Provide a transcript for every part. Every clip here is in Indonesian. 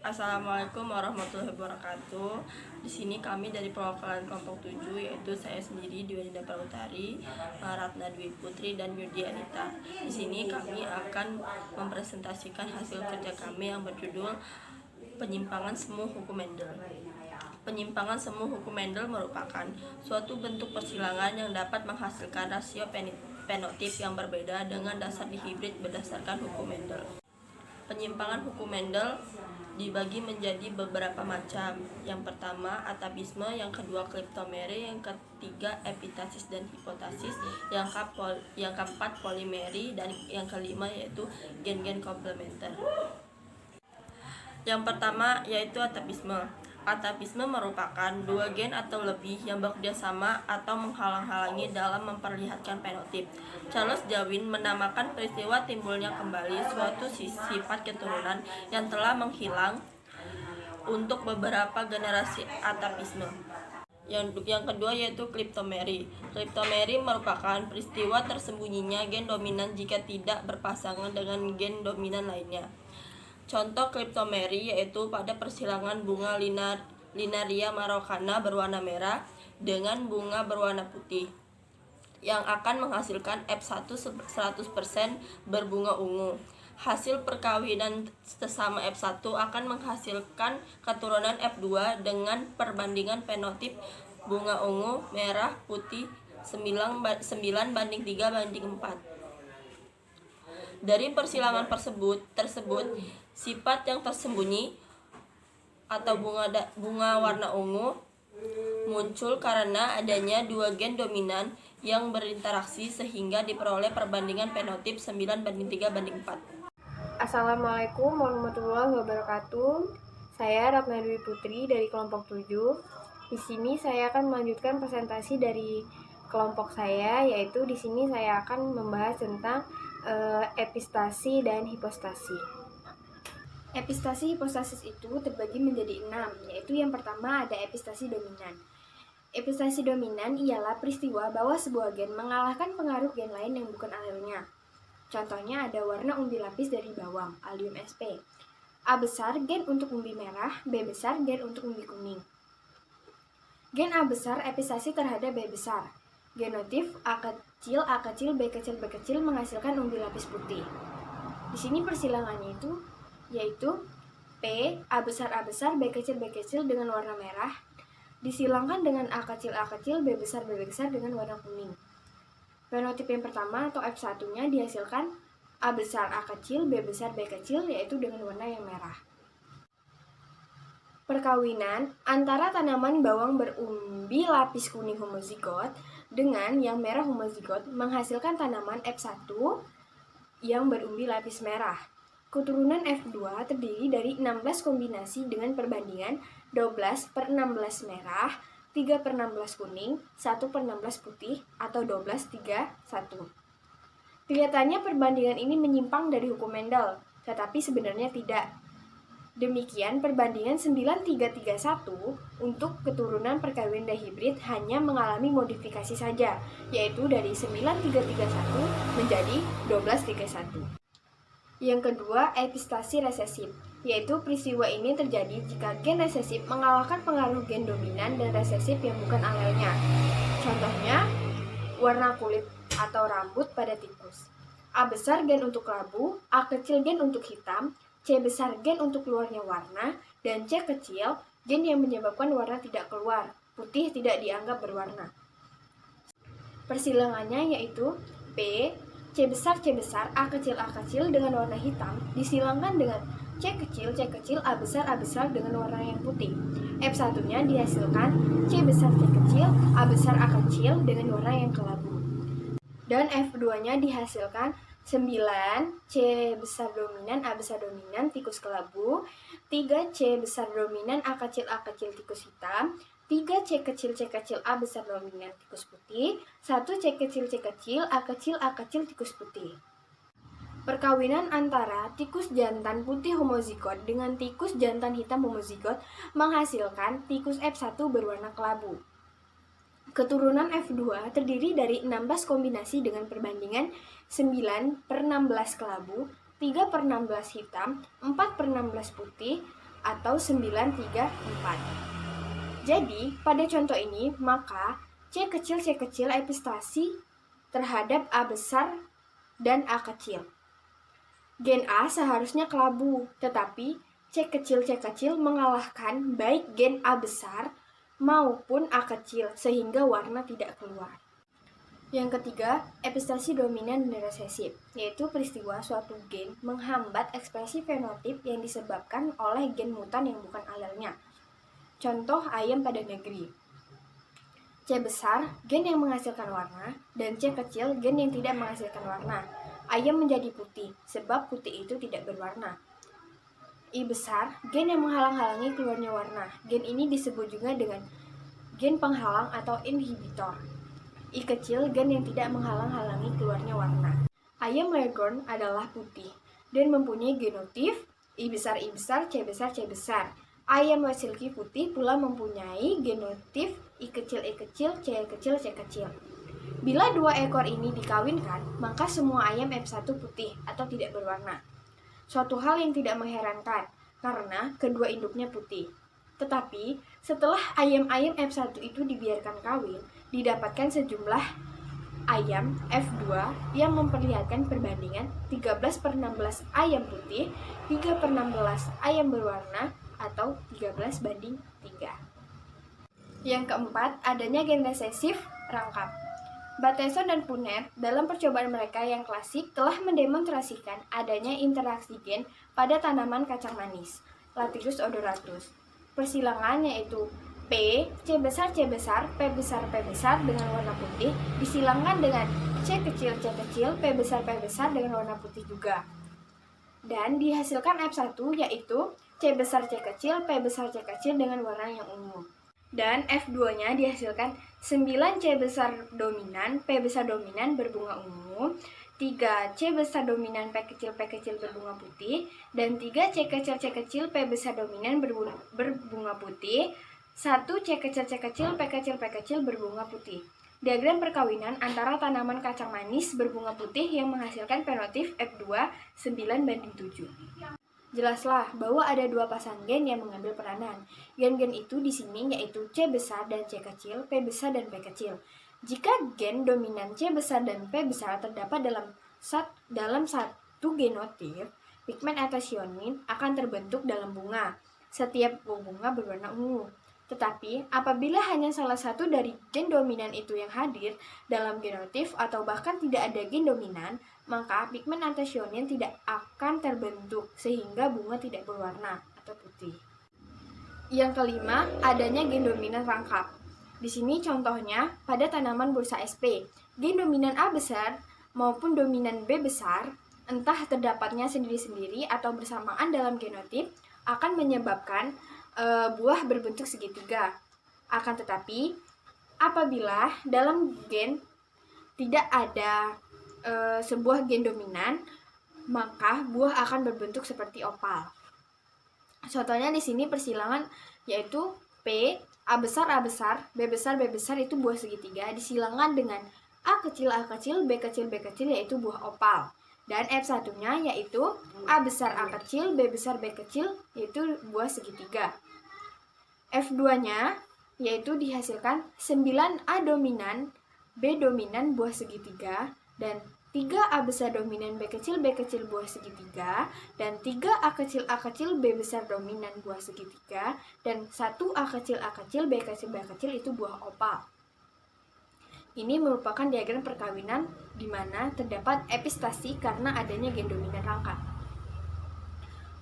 Assalamualaikum warahmatullahi wabarakatuh. Di sini kami dari perwakilan kelompok 7, yaitu saya sendiri Dwi Prautari, Ratna Dwi Putri, dan Yudi Anita. Di sini kami akan mempresentasikan hasil kerja kami yang berjudul Penyimpangan Semu Hukum Mendel. Penyimpangan semu hukum Mendel merupakan suatu bentuk persilangan yang dapat menghasilkan rasio fenotip yang berbeda dengan dasar dihibrid berdasarkan hukum Mendel. Penyimpangan hukum Mendel dibagi menjadi beberapa macam. Yang pertama atapisme, yang kedua kleptomeri, yang ketiga epitasis dan hipotasis, yang keempat polimeri, dan yang kelima yaitu gen-gen komplementer. Yang pertama yaitu atapisme. Atapisme merupakan dua gen atau lebih yang bekerjasama atau menghalang-halangi dalam memperlihatkan fenotip. Charles Darwin menamakan peristiwa timbulnya kembali suatu sifat keturunan yang telah menghilang untuk beberapa generasi atapisme. Yang kedua yaitu kleptomeri. Kleptomeri merupakan peristiwa tersembunyinya gen dominan jika tidak berpasangan dengan gen dominan lainnya. Contoh kleptomeri yaitu pada persilangan bunga Linaria marocana berwarna merah dengan bunga berwarna putih yang akan menghasilkan F1 100% berbunga ungu. Hasil perkawinan sesama F1 akan menghasilkan keturunan F2 dengan perbandingan fenotip bunga ungu, merah, putih 9:3:4. Dari persilangan tersebut, sifat yang tersembunyi atau bunga warna ungu muncul karena adanya dua gen dominan yang berinteraksi sehingga diperoleh perbandingan fenotip 9:3:4. Assalamualaikum warahmatullahi wabarakatuh. Saya Ratna Dwi Putri dari kelompok 7. Di sini saya akan melanjutkan presentasi dari kelompok saya, yaitu di sini saya akan membahas tentang epistasi dan hipostasi. Epistasi hipostasis itu terbagi menjadi 6, yaitu yang pertama ada epistasi dominan. Epistasi dominan ialah peristiwa bahwa sebuah gen mengalahkan pengaruh gen lain yang bukan alelnya. Contohnya ada warna umbi lapis dari bawang, Allium sp. A besar gen untuk umbi merah, B besar gen untuk umbi kuning. Gen A besar epistasi terhadap B besar. Genotif A kecil, B kecil menghasilkan umbi lapis putih. Di sini persilangannya yaitu P, A besar, B kecil dengan warna merah, disilangkan dengan A kecil, B besar dengan warna kuning. Fenotip yang pertama atau F1-nya dihasilkan A besar, B besar, B kecil, yaitu dengan warna yang merah. Perkawinan antara tanaman bawang berumbi lapis kuning homozigot dengan yang merah homozigot menghasilkan tanaman F1 yang berumbi lapis merah. Keturunan F2 terdiri dari 16 kombinasi dengan perbandingan 12/16 merah, 3/16 kuning, 1/16 putih, atau 12:3:1. Kelihatannya perbandingan ini menyimpang dari hukum Mendel, tetapi sebenarnya tidak. Demikian, perbandingan 9:3:1 untuk keturunan perkawinan dihibrid hanya mengalami modifikasi saja, yaitu dari 9:3:1 menjadi 12:3:1. Yang kedua, epistasi resesif, yaitu peristiwa ini terjadi jika gen resesif mengalahkan pengaruh gen dominan dan resesif yang bukan alelnya. Contohnya, warna kulit atau rambut pada tikus. A besar gen untuk kelabu, A kecil gen untuk hitam, C besar gen untuk keluarnya warna, dan C kecil gen yang menyebabkan warna tidak keluar, putih tidak dianggap berwarna. Persilangannya yaitu P, C besar, A kecil dengan warna hitam, disilangkan dengan C kecil, A besar dengan warna yang putih. F1-nya dihasilkan C besar, A kecil dengan warna yang kelabu. Dan F2-nya dihasilkan 9 C besar dominan, A besar dominan, tikus kelabu, 3 C besar dominan, A kecil tikus hitam, 3 C kecil, A besar dominan, tikus putih, 1 C kecil, A kecil, tikus putih. Perkawinan antara tikus jantan putih homozigot dengan tikus jantan hitam homozigot menghasilkan tikus F1 berwarna kelabu. Keturunan F2 terdiri dari 16 kombinasi dengan perbandingan 9/16 kelabu, 3/16 hitam, 4/16 putih, atau 934. Jadi, pada contoh ini, maka C kecil epistasi terhadap A besar dan A kecil. Gen A seharusnya kelabu, tetapi C kecil mengalahkan baik gen A besar maupun A kecil sehingga warna tidak keluar. Yang ketiga, epistasi dominan dan resesif, yaitu peristiwa suatu gen menghambat ekspresi fenotip yang disebabkan oleh gen mutan yang bukan alelnya. Contoh ayam pada negeri. C besar, gen yang menghasilkan warna, dan C kecil, gen yang tidak menghasilkan warna. Ayam menjadi putih, sebab putih itu tidak berwarna. I besar, gen yang menghalang-halangi keluarnya warna. Gen ini disebut juga dengan gen penghalang atau inhibitor. I kecil, gen yang tidak menghalang-halangi keluarnya warna. Ayam Leghorn adalah putih dan mempunyai genotip I besar, C besar. Ayam White Silky putih pula mempunyai genotip I kecil, C kecil. Bila dua ekor ini dikawinkan, maka semua ayam F1 putih atau tidak berwarna. Suatu hal yang tidak mengherankan, karena kedua induknya putih. Tetapi, setelah ayam-ayam F1 itu dibiarkan kawin, didapatkan sejumlah ayam F2 yang memperlihatkan perbandingan 13/16 ayam putih, 3/16 ayam berwarna, atau 13:3. Yang keempat, adanya gen resesif rangkap. Bateson dan Punnett dalam percobaan mereka yang klasik telah mendemonstrasikan adanya interaksi gen pada tanaman kacang manis, Lathyrus odoratus. Persilangan yaitu P, C besar, P besar dengan warna putih disilangkan dengan C kecil, P besar dengan warna putih juga. Dan dihasilkan F1 yaitu C besar, P besar, C kecil dengan warna yang ungu. Dan F2-nya dihasilkan 9 C besar dominan, P besar dominan berbunga ungu, 3 C besar dominan, P kecil berbunga putih, dan 3 C kecil, P besar dominan berbunga putih, 1 C kecil, P kecil berbunga putih. Diagram perkawinan antara tanaman kacang manis berbunga putih yang menghasilkan fenotip F2 9:7. Jelaslah bahwa ada dua pasang gen yang mengambil peranan. Gen-gen itu di sini yaitu C besar dan C kecil, P besar dan P kecil. Jika gen dominan C besar dan P besar terdapat dalam satu genotip, pigmen anthocyanin akan terbentuk dalam bunga. Setiap bunga berwarna ungu. Tetapi, apabila hanya salah satu dari gen dominan itu yang hadir dalam genotip atau bahkan tidak ada gen dominan, maka pigmen anthocyanin tidak akan terbentuk sehingga bunga tidak berwarna atau putih. Yang kelima, adanya gen dominan rangkap. Di sini contohnya pada tanaman bursa SP, gen dominan A besar maupun dominan B besar, entah terdapatnya sendiri-sendiri atau bersamaan dalam genotip, akan menyebabkan buah berbentuk segitiga. Akan tetapi, apabila dalam gen tidak ada sebuah gen dominan, maka buah akan berbentuk seperti opal. Contohnya di sini persilangan yaitu P, A besar, B besar itu buah segitiga disilangkan dengan A kecil, B kecil yaitu buah opal. Dan F1-nya yaitu A besar, A kecil, B besar, B kecil yaitu buah segitiga. F2-nya yaitu dihasilkan 9A dominan, B dominan buah segitiga, dan 3A besar dominan, B kecil buah segitiga, dan 3A kecil, B besar dominan buah segitiga, dan 1A kecil, B kecil itu buah opal. Ini merupakan diagram perkawinan di mana terdapat epistasi karena adanya gen dominan rangkap.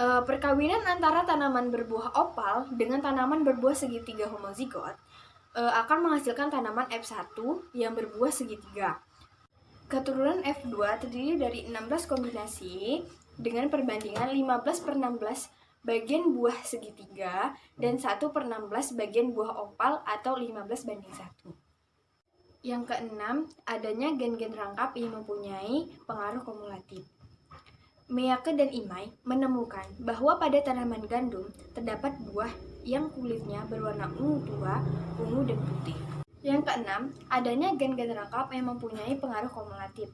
Perkawinan antara tanaman berbuah opal dengan tanaman berbuah segitiga homozigot akan menghasilkan tanaman F1 yang berbuah segitiga. Keturunan F2 terdiri dari 16 kombinasi dengan perbandingan 15/16 bagian buah segitiga dan 1/16 bagian buah opal atau 15:1. Yang keenam, adanya gen-gen rangkap yang mempunyai pengaruh kumulatif. Miyake dan Imai menemukan bahwa pada tanaman gandum terdapat buah yang kulitnya berwarna ungu tua, ungu, dan putih. Yang keenam, adanya gen-gen rangkap yang mempunyai pengaruh kumulatif.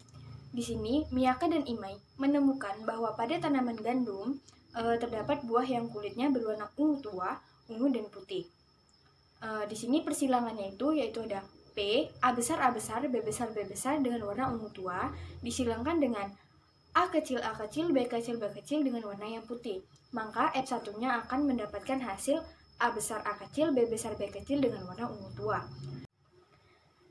Di sini, Miyake dan Imai menemukan bahwa pada tanaman gandum terdapat buah yang kulitnya berwarna ungu tua, ungu dan putih. Di sini persilangannya yaitu ada P, A besar, B besar, B besar dengan warna ungu tua, disilangkan dengan A kecil, B kecil dengan warna yang putih. Maka F1-nya akan mendapatkan hasil A besar, B besar, B kecil dengan warna ungu tua.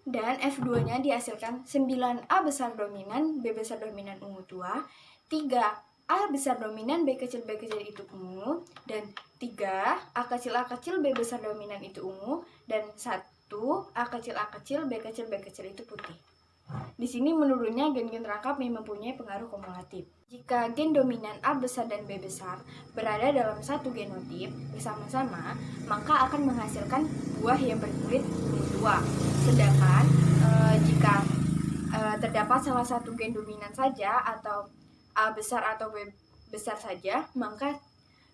Dan F2-nya dihasilkan 9 A besar dominan, B besar dominan ungu tua, 3 A besar dominan, B kecil itu ungu, dan 3 A kecil, B besar dominan itu ungu, dan 1 A kecil, B kecil itu putih. Di sini menurunnya gen-gen rangkap yang mempunyai pengaruh kumulatif. Jika gen dominan A besar dan B besar berada dalam satu genotip bersama-sama, maka akan menghasilkan buah yang berkulit ungu tua. Sedangkan jika terdapat salah satu gen dominan saja atau A besar atau B besar saja, maka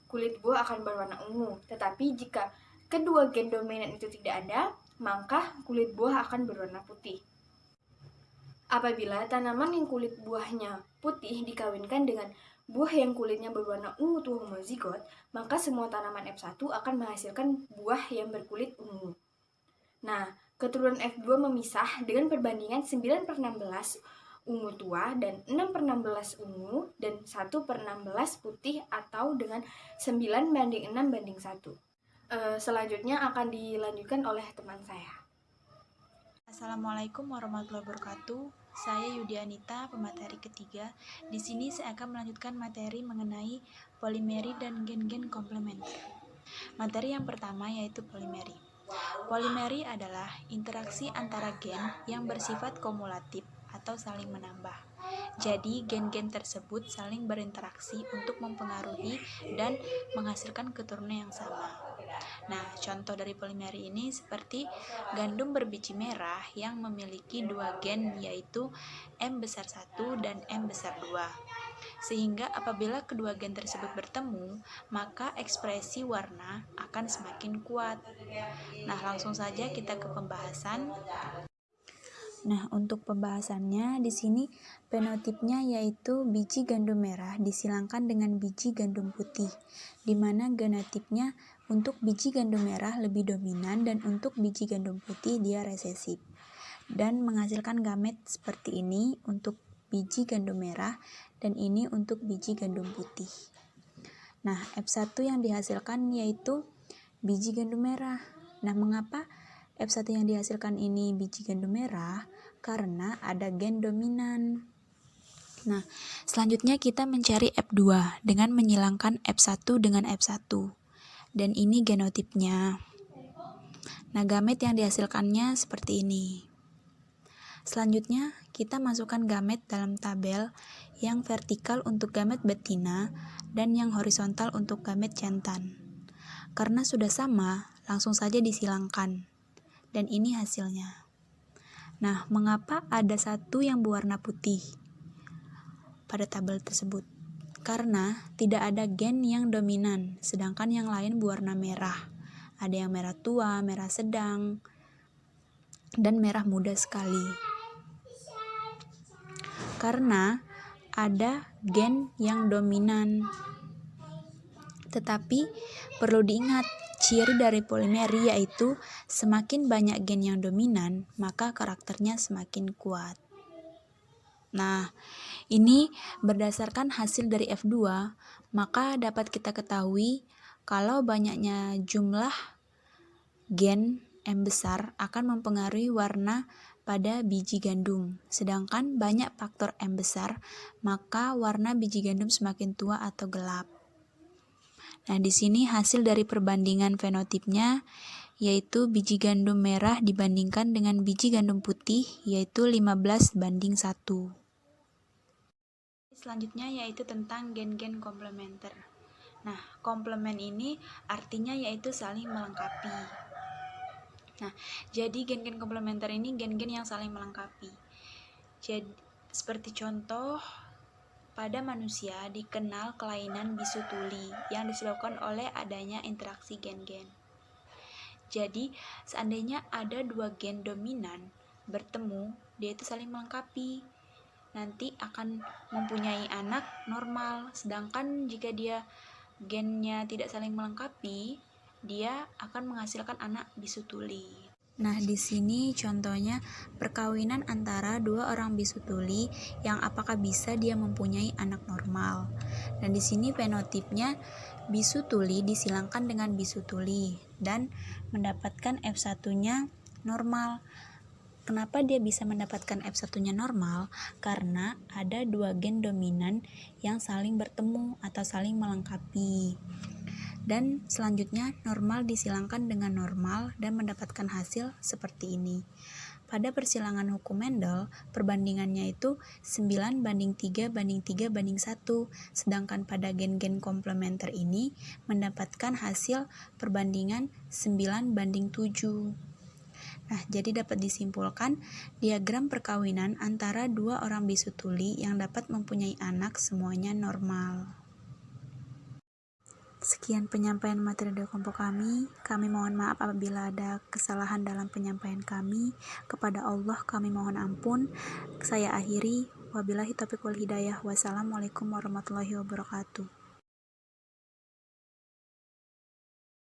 kulit buah akan berwarna ungu. Tetapi jika kedua gen dominan itu tidak ada, maka kulit buah akan berwarna putih. Apabila tanaman yang kulit buahnya putih dikawinkan dengan buah yang kulitnya berwarna ungu tua homozigot, maka semua tanaman F1 akan menghasilkan buah yang berkulit ungu. Nah, keturunan F2 memisah dengan perbandingan 9/16 ungu tua dan 6/16 ungu dan 1/16 putih atau dengan 9:6:1. Selanjutnya akan dilanjutkan oleh teman saya. Assalamualaikum warahmatullahi wabarakatuh. Saya Yudi Anita, pemateri ketiga. Di sini saya akan melanjutkan materi mengenai polimeri dan gen-gen komplementer. Materi yang pertama yaitu polimeri. Polimeri adalah interaksi antara gen yang bersifat kumulatif atau saling menambah. Jadi, gen-gen tersebut saling berinteraksi untuk mempengaruhi dan menghasilkan keturunan yang sama. Nah, contoh dari polimeri ini seperti gandum berbiji merah yang memiliki dua gen yaitu M besar 1 dan M besar 2. Sehingga apabila kedua gen tersebut bertemu, maka ekspresi warna akan semakin kuat. Nah, langsung saja kita ke pembahasan. Nah, untuk pembahasannya di sini fenotipnya yaitu biji gandum merah disilangkan dengan biji gandum putih, di mana genotipnya untuk biji gandum merah lebih dominan dan untuk biji gandum putih dia resesif. Dan menghasilkan gamet seperti ini untuk biji gandum merah dan ini untuk biji gandum putih. Nah, F1 yang dihasilkan yaitu biji gandum merah. Nah, mengapa F1 yang dihasilkan ini biji gandum merah? Karena ada gen dominan. Nah, selanjutnya kita mencari F2 dengan menyilangkan F1 dengan F1. Dan ini genotipnya. Nah, gamet yang dihasilkannya seperti ini. Selanjutnya, kita masukkan gamet dalam tabel yang vertikal untuk gamet betina dan yang horizontal untuk gamet jantan. Karena sudah sama, langsung saja disilangkan. Dan ini hasilnya. Nah, mengapa ada satu yang berwarna putih pada tabel tersebut? Karena tidak ada gen yang dominan, sedangkan yang lain berwarna merah. Ada yang merah tua, merah sedang, dan merah muda sekali. Karena ada gen yang dominan. Tetapi perlu diingat, ciri dari polimeri yaitu semakin banyak gen yang dominan, maka karakternya semakin kuat. Nah, ini berdasarkan hasil dari F2, maka dapat kita ketahui kalau banyaknya jumlah gen M besar akan mempengaruhi warna pada biji gandum. Sedangkan banyak faktor M besar, maka warna biji gandum semakin tua atau gelap. Nah, di sini hasil dari perbandingan fenotipnya yaitu biji gandum merah dibandingkan dengan biji gandum putih yaitu 15:1. Selanjutnya yaitu tentang gen-gen komplementer. Nah, komplement ini artinya yaitu saling melengkapi. Nah, jadi gen-gen komplementer ini gen-gen yang saling melengkapi. Jadi, seperti contoh pada manusia dikenal kelainan bisu tuli yang disebabkan oleh adanya interaksi gen-gen. Jadi, seandainya ada dua gen dominan bertemu, dia itu saling melengkapi. Nanti akan mempunyai anak normal, sedangkan jika dia gennya tidak saling melengkapi, dia akan menghasilkan anak bisu tuli. Nah, di sini contohnya perkawinan antara dua orang bisu tuli yang apakah bisa dia mempunyai anak normal. Dan di sini fenotipnya bisu tuli disilangkan dengan bisu tuli dan mendapatkan F1-nya normal. Kenapa dia bisa mendapatkan F1-nya normal? Karena ada dua gen dominan yang saling bertemu atau saling melengkapi. Dan selanjutnya normal disilangkan dengan normal dan mendapatkan hasil seperti ini. Pada persilangan hukum Mendel, perbandingannya itu 9:3:3:1, sedangkan pada gen-gen komplementer ini mendapatkan hasil perbandingan 9:7. Nah, jadi dapat disimpulkan diagram perkawinan antara dua orang bisu tuli yang dapat mempunyai anak semuanya normal. Sekian penyampaian materi dari kelompok kami. Kami mohon maaf apabila ada kesalahan dalam penyampaian kami. Kepada Allah kami mohon ampun. Saya akhiri. Wabillahi taufiq wal hidayah. Wassalamualaikum warahmatullahi wabarakatuh.